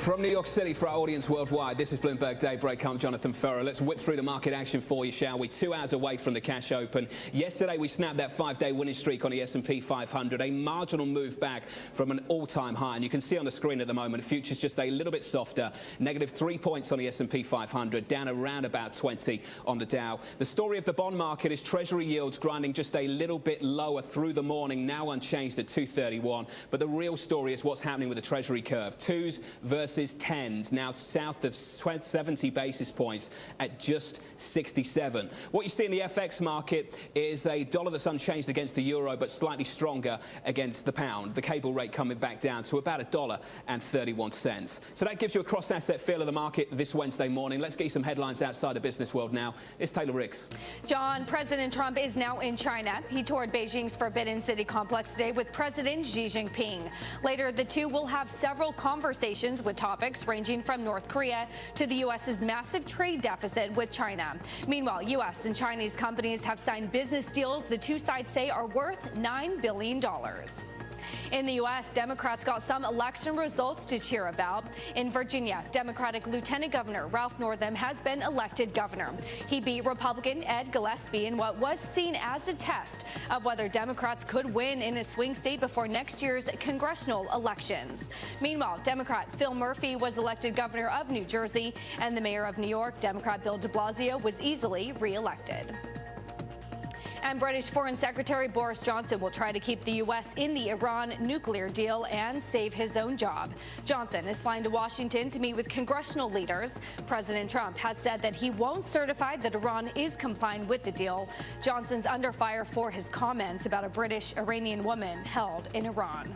From New York City for our audience worldwide, this is Bloomberg Daybreak. I'm Jonathan Ferrer. Let's whip through the market action for you, shall we? 2 hours away from the cash open. Yesterday, we snapped that 5-day winning streak on the S&P 500, a marginal move back from an all-time high. And you can see on the screen at the moment, futures just a little bit softer, -3 points on the S&P 500, down around about 20 on the Dow. The story of the bond market is Treasury yields grinding just a little bit lower through the morning, now unchanged at 231. But the real story is what's happening with the Treasury curve. Twos versus tens, now south of 70 basis points at just 67. What you see in the FX market is a dollar that's unchanged against the euro, but slightly stronger against the pound. The cable rate coming back down to about $1.31. So that gives you a cross-asset feel of the market this Wednesday morning. Let's get you some headlines outside the business world now. It's Taylor Riggs. John, President Trump is now in China. He toured Beijing's Forbidden City complex today with President Xi Jinping. Later, the two will have several conversations with topics ranging from North Korea to the U.S.'s massive trade deficit with China. Meanwhile, U.S. and Chinese companies have signed business deals the two sides say are worth $9 billion. In the U.S., Democrats got some election results to cheer about. In Virginia, Democratic Lieutenant Governor Ralph Northam has been elected governor. He beat Republican Ed Gillespie in what was seen as a test of whether Democrats could win in a swing state before next year's congressional elections. Meanwhile, Democrat Phil Murphy was elected governor of New Jersey, and the mayor of New York, Democrat Bill de Blasio, was easily reelected. And British Foreign Secretary Boris Johnson will try to keep the U.S. in the Iran nuclear deal and save his own job. Johnson is flying to Washington to meet with congressional leaders. President Trump has said that he won't certify that Iran is complying with the deal. Johnson's under fire for his comments about a British-Iranian woman held in Iran.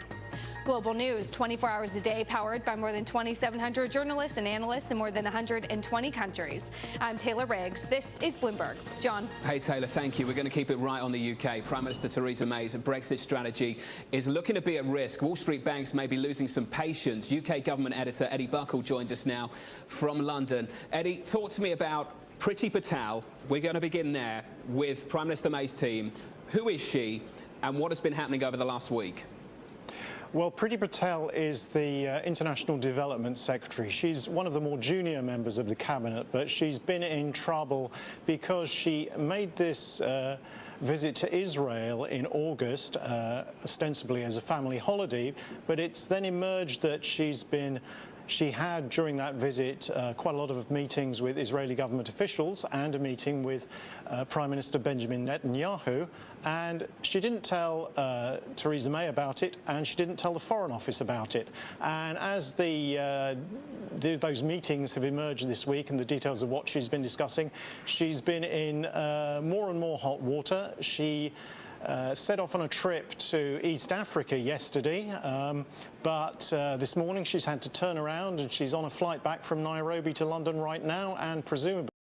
Global news 24 hours a day, powered by more than 2,700 journalists and analysts in more than 120 countries. I'm Taylor Riggs. This is Bloomberg. John. Hey, Taylor, thank you. We're going to keep it right on the UK. Prime Minister Theresa May's Brexit strategy is looking to be at risk. Wall Street banks may be losing some patience. UK government editor Eddie Buckle joins us now from London. Eddie, talk to me about Priti Patel. We're going to begin there with Prime Minister May's team. Who is she, and what has been happening over the last week? Well, Priti Patel is the International Development Secretary. She's one of the more junior members of the cabinet, but she's been in trouble because she made this visit to Israel in August, ostensibly as a family holiday, but it's then emerged that she had, during that visit, quite a lot of meetings with Israeli government officials and a meeting with Prime Minister Benjamin Netanyahu. And she didn't tell Theresa May about it, and she didn't tell the Foreign Office about it. And as those meetings have emerged this week and the details of what she's been discussing, she's been in more and more hot water. She set off on a trip to East Africa yesterday, but this morning she's had to turn around and she's on a flight back from Nairobi to London right now, and presumably